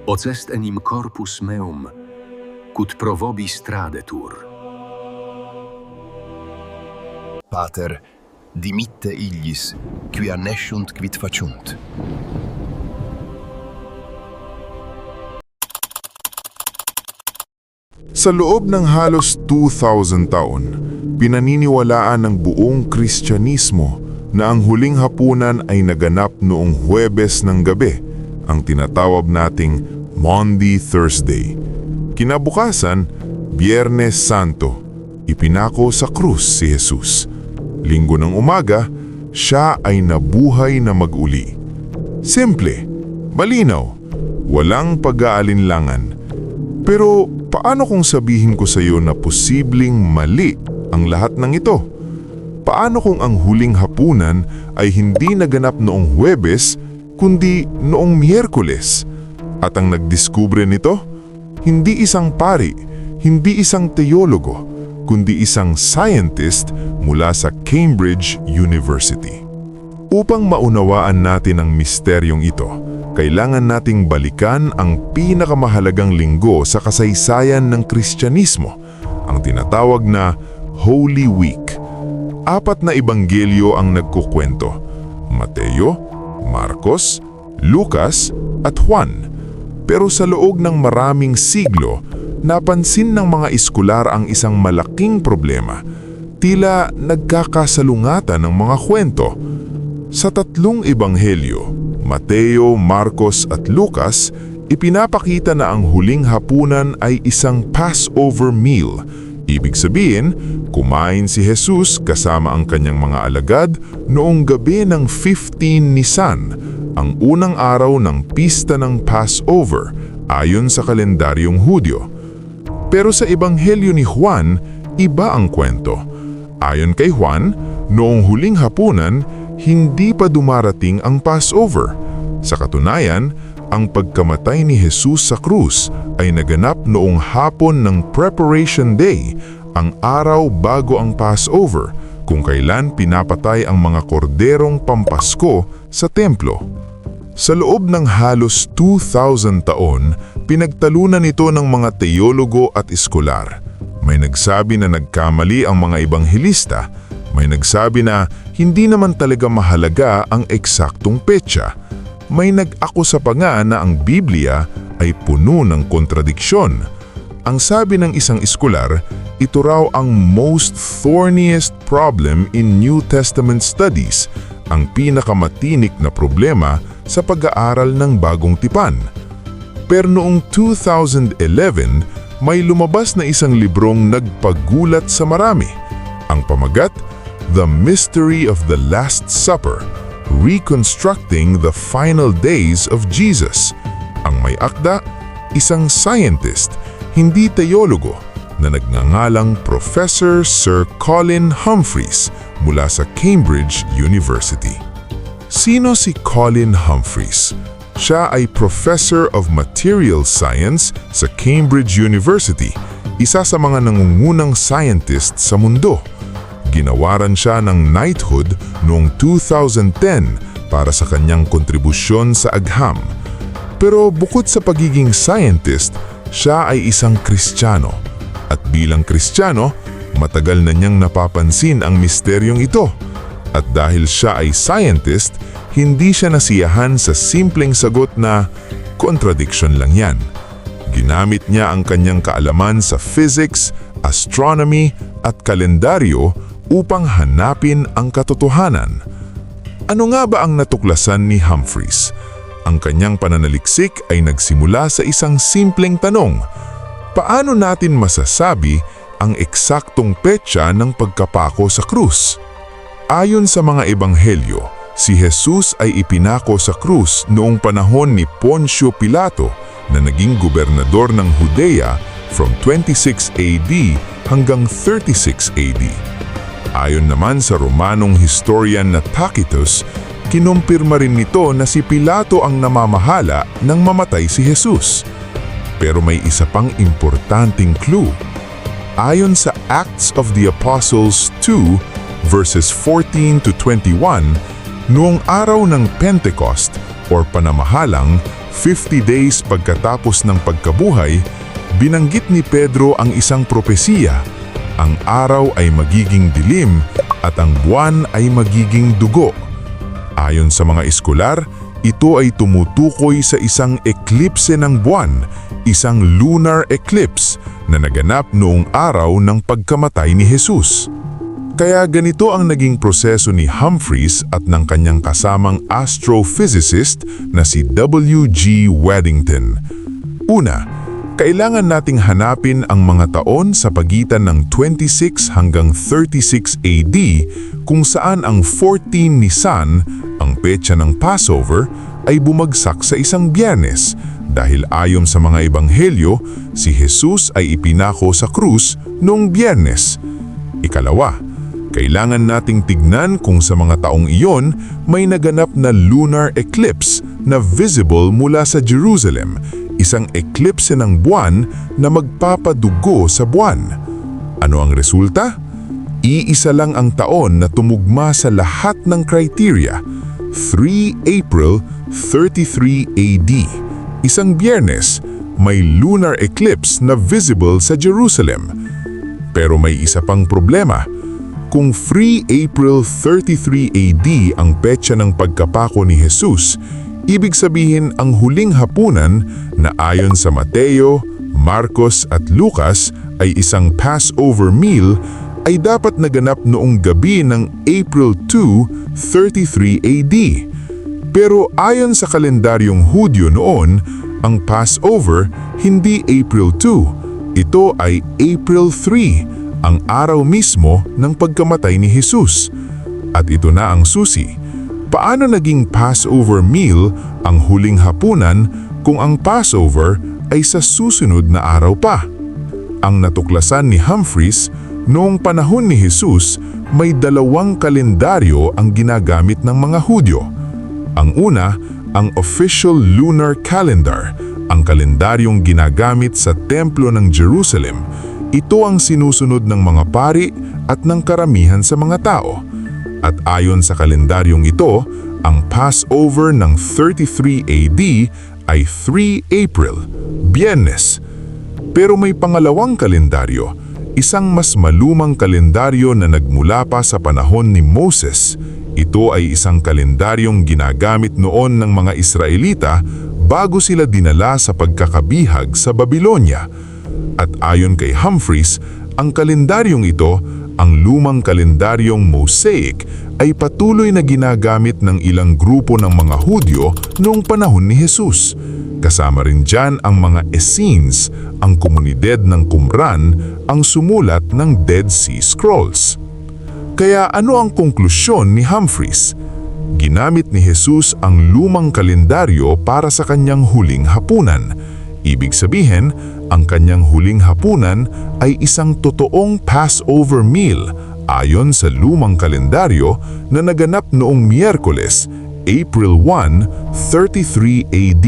Ocest enim corpus meum, cut pro vobis tradetur. Pater, dimitte illis, quia nesciunt quid faciunt. Sa loob ng halos 2,000 taon, pinaniniwalaan ng buong Kristyanismo na ang huling hapunan ay naganap noong Huwebes ng gabi, ang tinatawag nating Maundy Thursday. Kinabukasan, Biyernes Santo, ipinako sa krus si Jesus. Linggo ng umaga, siya ay nabuhay na mag-uli. Simple, malinaw, walang pag-aalinlangan. Pero paano kung sabihin ko sa iyo na posibleng mali ang lahat ng ito? Paano kung ang huling hapunan ay hindi naganap noong Huwebes, kundi noong Miyerkules? At ang nagdiskubre nito, hindi isang pari, hindi isang teologo, kundi isang scientist mula sa Cambridge University. Upang maunawaan natin ang misteryong ito, kailangan nating balikan ang pinakamahalagang linggo sa kasaysayan ng Kristyanismo, ang tinatawag na Holy Week. 4 na ebanghelyo ang nagkukwento: Mateo, Marcos, Lucas at Juan. Pero sa loob ng maraming siglo, napansin ng mga eskular ang isang malaking problema. Tila nagkakasalungatan ng mga kwento. Sa 3 ebanghelyo, Mateo, Marcos at Lucas, ipinapakita na ang huling hapunan ay isang Passover meal. Ibig sabihin, kumain si Jesus kasama ang kanyang mga alagad noong gabi ng 15 Nisan, ang unang araw ng pista ng Passover, ayon sa kalendaryong Hudyo. Pero sa ebanghelyo ni Juan, iba ang kwento. Ayon kay Juan, noong huling hapunan, hindi pa dumarating ang Passover. Sa katunayan, ang pagkamatay ni Jesus sa krus ay naganap noong hapon ng Preparation Day, ang araw bago ang Passover, kung kailan pinapatay ang mga korderong pampasko sa templo. Sa loob ng halos 2,000 taon, pinagtalunan ito ng mga teologo at eskular. May nagsabi na nagkamali ang mga ebanghelista. May nagsabi na hindi naman talaga mahalaga ang eksaktong petsa. May nag-akusa pa nga na ang Biblia ay puno ng kontradiksyon. Ang sabi ng isang eskular, ito raw ang most thorniest problem in New Testament studies, ang pinakamatinik na problema sa pag-aaral ng Bagong Tipan. Pero noong 2011, may lumabas na isang librong nagpagulat sa marami. Ang pamagat, The Mystery of the Last Supper, Reconstructing the Final Days of Jesus. Ang may akda, isang scientist, hindi teologo, na nagngangalang Professor Sir Colin Humphreys mula sa Cambridge University. Sino si Colin Humphreys? Siya ay Professor of Material Science sa Cambridge University, isa sa mga nangungunang scientist sa mundo. Ginawaran siya ng knighthood noong 2010 para sa kanyang kontribusyon sa agham. Pero bukod sa pagiging scientist, siya ay isang Kristiyano. At bilang Kristiyano, matagal na niyang napapansin ang misteryong ito. At dahil siya ay scientist, hindi siya nasiyahan sa simpleng sagot na contradiction lang yan. Ginamit niya ang kanyang kaalaman sa physics, astronomy at kalendaryo upang hanapin ang katotohanan. Ano nga ba ang natuklasan ni Humphreys? Ang kanyang pananaliksik ay nagsimula sa isang simpleng tanong: paano natin masasabi ang eksaktong petsa ng pagkapako sa krus? Ayon sa mga ebanghelyo, si Jesus ay ipinako sa krus noong panahon ni Poncio Pilato na naging gobernador ng Judea from 26 AD hanggang 36 AD. Ayon naman sa Romanong historian na Tacitus, kinumpirma rin nito na si Pilato ang namamahala nang mamatay si Jesus. Pero may isa pang importanteng clue. Ayon sa Acts of the Apostles 2, verses 14 to 21, noong araw ng Pentecost or panamahalang 50 days pagkatapos ng pagkabuhay, binanggit ni Pedro ang isang propesiya. Ang araw ay magiging dilim at ang buwan ay magiging dugo. Ayon sa mga eskolar, ito ay tumutukoy sa isang eklipse ng buwan, isang lunar eclipse na naganap noong araw ng pagkamatay ni Jesus. Kaya ganito ang naging proseso ni Humphreys at ng kanyang kasamang astrophysicist na si W.G. Waddington. Una, kailangan nating hanapin ang mga taon sa pagitan ng 26 hanggang 36 AD kung saan ang 14 Nisan, ang petsa ng Passover, ay bumagsak sa isang Biyernes dahil ayon sa mga ebanghelyo, si Jesus ay ipinako sa krus noong Biyernes. Ikalawa, kailangan nating tignan kung sa mga taong iyon may naganap na lunar eclipse na visible mula sa Jerusalem, isang eclipse ng buwan na magpapadugo sa buwan. Ano ang resulta? Iisa lang ang taon na tumugma sa lahat ng criteria, 3 April 33 AD. Isang Biyernes, may lunar eclipse na visible sa Jerusalem. Pero may isa pang problema. Kung 3 April 33 AD ang petsa ng pagkapako ni Jesus, ibig sabihin ang huling hapunan na ayon sa Mateo, Marcos at Lucas ay isang Passover meal ay dapat naganap noong gabi ng April 2, 33 AD. Pero ayon sa kalendaryong Hudyo noon, ang Passover hindi April 2, ito ay April 3, ang araw mismo ng pagkamatay ni Jesus. At ito na ang susi. Paano naging Passover meal ang huling hapunan kung ang Passover ay sa susunod na araw pa? Ang natuklasan ni Humphreys, noong panahon ni Jesus, may dalawang kalendaryo ang ginagamit ng mga Hudyo. Ang una, ang official lunar calendar, ang kalendaryong ginagamit sa templo ng Jerusalem. Ito ang sinusunod ng mga pari at ng karamihan sa mga tao. At ayon sa kalendaryong ito, ang Passover ng 33 AD ay 3 April, Biyernes. Pero may pangalawang kalendaryo, isang mas malumang kalendaryo na nagmula pa sa panahon ni Moses. Ito ay isang kalendaryong ginagamit noon ng mga Israelita bago sila dinala sa pagkakabihag sa Babylonia. At ayon kay Humphreys, ang kalendaryong ito, ang lumang kalendaryong Mosaic, ay patuloy na ginagamit ng ilang grupo ng mga Hudyo noong panahon ni Jesus. Kasama rin dyan ang mga Essenes, ang komunidad ng Qumran, ang sumulat ng Dead Sea Scrolls. Kaya ano ang konklusyon ni Humphreys? Ginamit ni Jesus ang lumang kalendaryo para sa kanyang huling hapunan. Ibig sabihin, ang kanyang huling hapunan ay isang totoong Passover meal ayon sa lumang kalendaryo na naganap noong Miyerkules, April 1, 33 AD.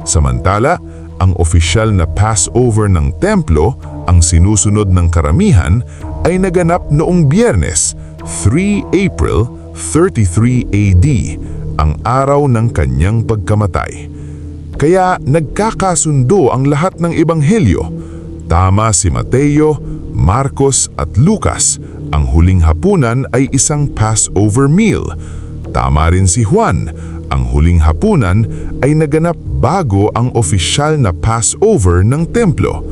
Samantala, ang opisyal na Passover ng templo, ang sinusunod ng karamihan, ay naganap noong Biyernes, 3 April 33 AD, ang araw ng kanyang pagkamatay. Kaya nagkakasundo ang lahat ng ebanghelyo. Tama si Mateo, Marcos at Lucas, ang huling hapunan ay isang Passover meal. Tama rin si Juan, ang huling hapunan ay naganap bago ang opisyal na Passover ng templo.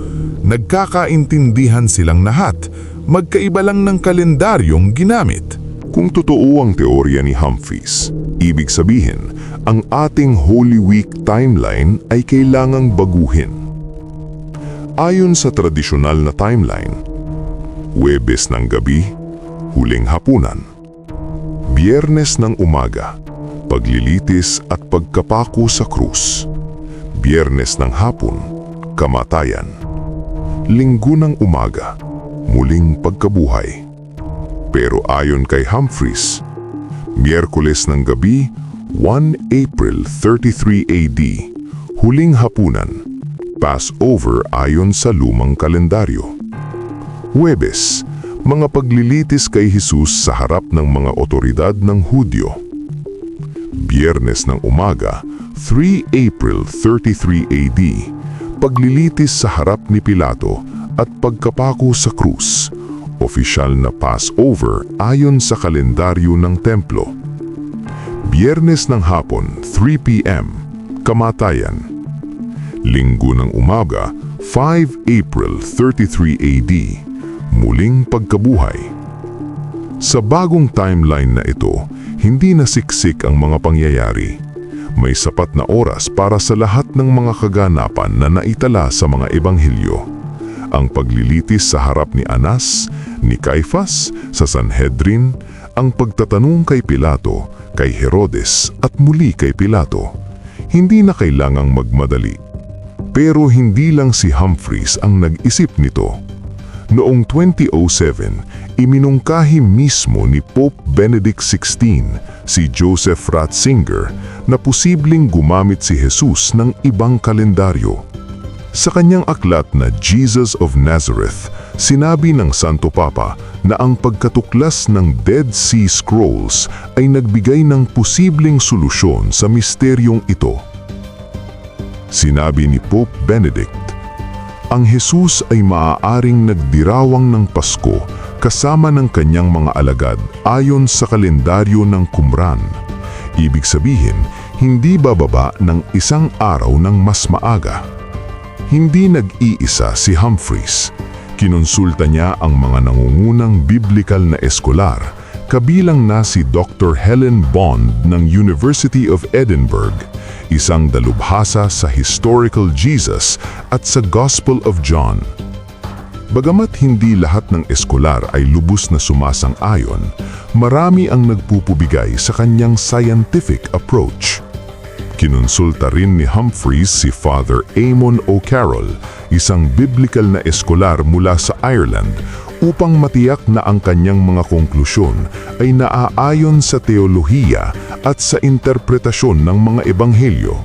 Nagkakaintindihan silang lahat, magkaiba lang ng kalendaryong ginamit. Kung totoo ang teorya ni Humphreys, ibig sabihin, ang ating Holy Week timeline ay kailangang baguhin. Ayon sa tradisyonal na timeline, Huwebes ng gabi, huling hapunan. Biyernes ng umaga, paglilitis at pagkapako sa krus. Biyernes ng hapon, kamatayan. Linggo ng umaga, muling pagkabuhay. Pero ayon kay Humphreys, Miyerkules ng gabi, 1 April 33 AD, huling hapunan, Passover ayon sa lumang kalendaryo. Huwebes, mga paglilitis kay Jesus sa harap ng mga otoridad ng Hudyo. Biyernes ng umaga, 3 April 33 AD, paglilitis sa harap ni Pilato at pagkapako sa krus, opisyal na Passover ayon sa kalendaryo ng templo. Biyernes ng hapon, 3 p.m., kamatayan. Linggo ng umaga, 5 April 33 AD, muling pagkabuhay. Sa bagong timeline na ito, hindi nasiksik ang mga pangyayari. May sapat na oras para sa lahat ng mga kaganapan na naitala sa mga ebanghelyo. Ang paglilitis sa harap ni Anas, ni Caifas, sa Sanhedrin, ang pagtatanong kay Pilato, kay Herodes at muli kay Pilato. Hindi na kailangang magmadali. Pero hindi lang si Humphreys ang nag-isip nito. Noong 2007, iminungkahi mismo ni Pope Benedict XVI si Joseph Ratzinger na posibleng gumamit si Jesus ng ibang kalendaryo. Sa kanyang aklat na Jesus of Nazareth, sinabi ng Santo Papa na ang pagkatuklas ng Dead Sea Scrolls ay nagbigay ng posibleng solusyon sa misteryong ito. Sinabi ni Pope Benedict, ang Jesus ay maaaring nagdirawang ng Pasko kasama ng kanyang mga alagad ayon sa kalendaryo ng Qumran. Ibig sabihin, hindi bababa ng isang araw ng mas maaga. Hindi nag-iisa si Humphreys. Kinonsulta niya ang mga nangungunang biblikal na eskolar, kabilang na si Dr. Helen Bond ng University of Edinburgh, isang dalubhasa sa Historical Jesus at sa Gospel of John. Bagamat hindi lahat ng eskolar ay lubos na sumasang-ayon, marami ang nagpupubigay sa kanyang scientific approach. Kinonsulta rin ni Humphreys si Father Eamon O'Carroll, isang biblical na eskolar mula sa Ireland, upang matiyak na ang kanyang mga konklusyon ay naaayon sa teolohiya at sa interpretasyon ng mga ebanghelyo.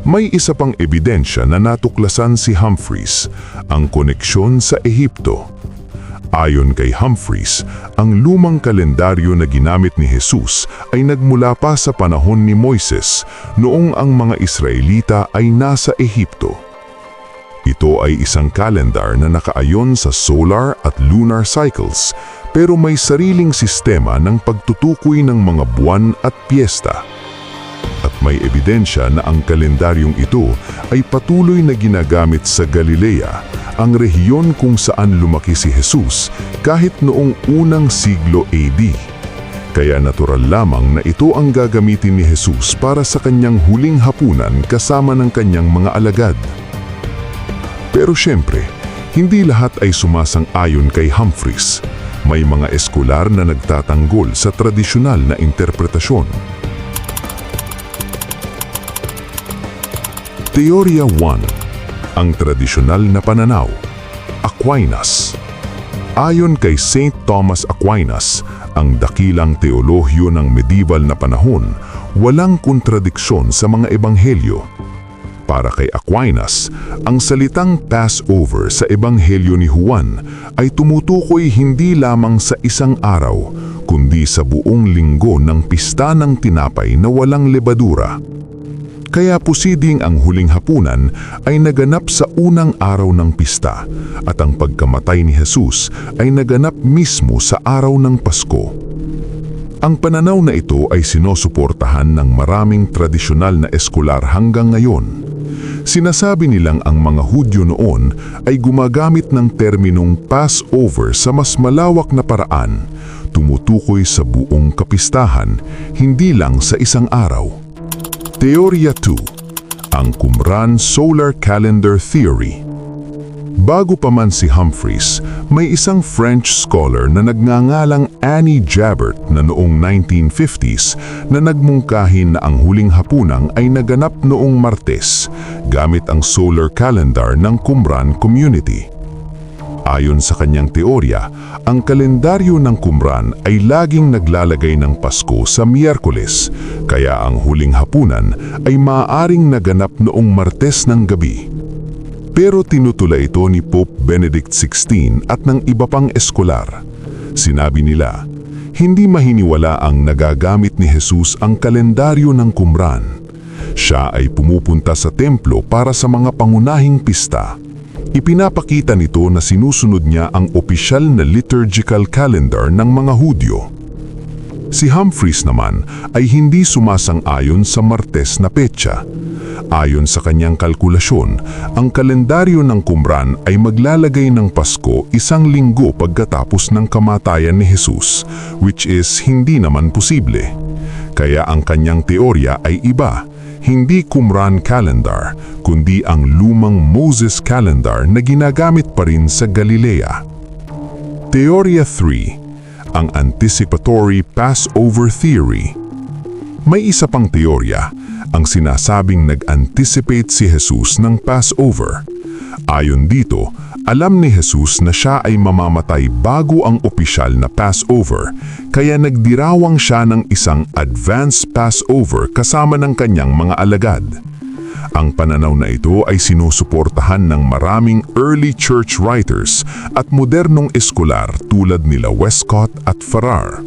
May isa pang ebidensya na natuklasan si Humphreys, ang koneksyon sa Ehipto. Ayon kay Humphreys, ang lumang kalendaryo na ginamit ni Jesus ay nagmula pa sa panahon ni Moises, noong ang mga Israelita ay nasa Ehipto. Ito ay isang kalendar na nakaayon sa solar at lunar cycles, pero may sariling sistema ng pagtutukoy ng mga buwan at piyesta. At may ebidensya na ang kalendaryong ito ay patuloy na ginagamit sa Galilea, ang rehiyon kung saan lumaki si Jesus kahit noong unang siglo AD. Kaya natural lamang na ito ang gagamitin ni Jesus para sa kanyang huling hapunan kasama ng kanyang mga alagad. Pero syempre, hindi lahat ay sumasang-ayon kay Humphreys. May mga eskolar na nagtatanggol sa tradisyonal na interpretasyon. Teorya 1. Ang tradisyonal na pananaw. Aquinas. Ayon kay St. Thomas Aquinas, ang dakilang teolohyo ng medieval na panahon, walang kontradiksyon sa mga ebanghelyo. Para kay Aquinas, ang salitang Passover sa Ebanghelyo ni Juan ay tumutukoy hindi lamang sa isang araw, kundi sa buong linggo ng pista ng tinapay na walang lebadura. Kaya posibleng ang huling hapunan ay naganap sa unang araw ng pista at ang pagkamatay ni Jesus ay naganap mismo sa araw ng Pasko. Ang pananaw na ito ay sinusuportahan ng maraming tradisyonal na eskolar hanggang ngayon. Sinasabi nilang ang mga Hudyo noon ay gumagamit ng terminong Passover sa mas malawak na paraan, tumutukoy sa buong kapistahan, hindi lang sa isang araw. Teorya 2. Ang Qumran Solar Calendar Theory. Bago pa man si Humphreys, may isang French scholar na nagngangalang Annie Jabert na noong 1950s na nagmungkahi na ang huling hapunang ay naganap noong Martes gamit ang solar calendar ng Qumran community. Ayon sa kanyang teorya, ang kalendaryo ng Qumran ay laging naglalagay ng Pasko sa Miyerkules, kaya ang huling hapunan ay maaaring naganap noong Martes ng gabi. Pero tinutula ito ni Pope Benedict XVI at ng iba pang eskolar. Sinabi nila, hindi mahiniwala ang nagagamit ni Jesus ang kalendaryo ng Qumran. Siya ay pumupunta sa templo para sa mga pangunahing pista. Ipinapakita nito na sinusunod niya ang opisyal na liturgical calendar ng mga Hudyo. Si Humphreys naman ay hindi sumasang-ayon sa Martes na petsa. Ayon sa kanyang kalkulasyon, ang kalendaryo ng Qumran ay maglalagay ng Pasko 1 linggo pagkatapos ng kamatayan ni Jesus, which is hindi naman posible. Kaya ang kanyang teorya ay iba, hindi Qumran calendar, kundi ang lumang Moses calendar na ginagamit pa rin sa Galilea. Teorya 3. Ang Anticipatory Passover Theory. May isa pang teorya, ang sinasabing nag-anticipate si Jesus ng Passover. Ayon dito, alam ni Jesus na siya ay mamamatay bago ang opisyal na Passover, kaya nagdirawang siya ng isang advanced Passover kasama ng kanyang mga alagad. Ang pananaw na ito ay sinusuportahan ng maraming early church writers at modernong eskolar tulad nila Westcott at Farrar.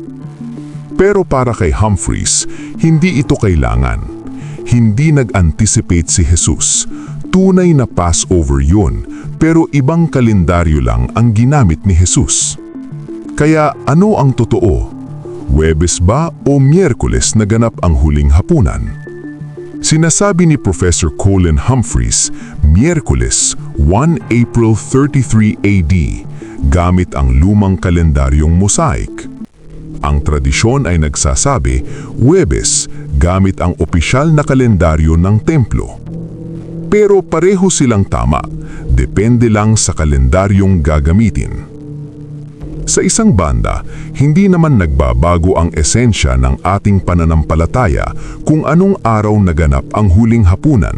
Pero para kay Humphreys, hindi ito kailangan. Hindi nag-anticipate si Jesus. Tunay na Passover yun, pero ibang kalendaryo lang ang ginamit ni Jesus. Kaya ano ang totoo? Huwebes ba o Miyerkules naganap ang huling hapunan? Sinasabi ni Professor Colin Humphreys, Miyerkules, 1 April 33 AD, gamit ang lumang kalendaryong mosaic. Ang tradisyon ay nagsasabi, Huwebes, gamit ang opisyal na kalendaryo ng templo. Pero pareho silang tama, depende lang sa kalendaryong gagamitin. Sa isang banda, hindi naman nagbabago ang esensya ng ating pananampalataya kung anong araw naganap ang huling hapunan.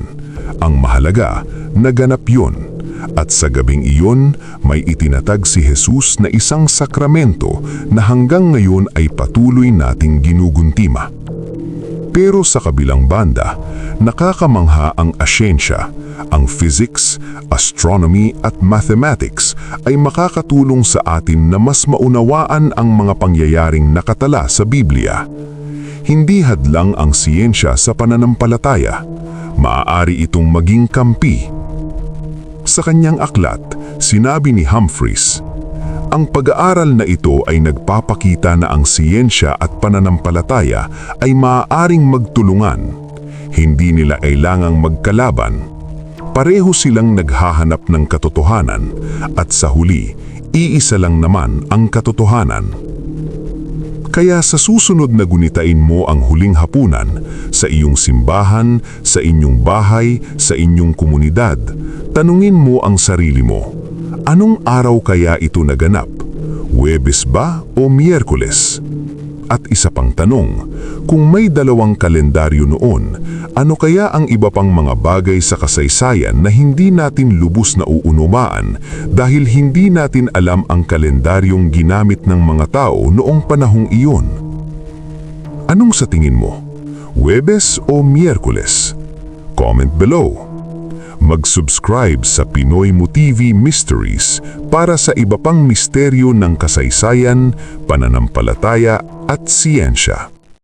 Ang mahalaga, naganap yun. At sa gabing iyon, may itinatag si Jesus na isang sakramento na hanggang ngayon ay patuloy nating ginuguntima. Pero sa kabilang banda, nakakamangha ang asyensya. Ang physics, astronomy at mathematics ay makakatulong sa atin na mas maunawaan ang mga pangyayaring nakatala sa Biblia. Hindi hadlang ang siyensya sa pananampalataya. Maaari itong maging kampi. Sa kanyang aklat, sinabi ni Humphreys, ang pag-aaral na ito ay nagpapakita na ang siyensya at pananampalataya ay maaaring magtulungan. Hindi nila kailangang magkalaban. Pareho silang naghahanap ng katotohanan at sa huli, iisa lang naman ang katotohanan. Kaya sa susunod na gunitain mo ang huling hapunan, sa iyong simbahan, sa inyong bahay, sa inyong komunidad, tanungin mo ang sarili mo, anong araw kaya ito naganap? Huwebes ba o Miyerkules? At isa pang tanong, kung may dalawang kalendaryo noon, ano kaya ang iba pang mga bagay sa kasaysayan na hindi natin lubos na uunumaan dahil hindi natin alam ang kalendaryong ginamit ng mga tao noong panahong iyon? Anong sa tingin mo? Huwebes o Miyerkules? Comment below. Mag-subscribe sa Pinoy Mo TV Mysteries para sa iba pang misteryo ng kasaysayan, pananampalataya at siyensya.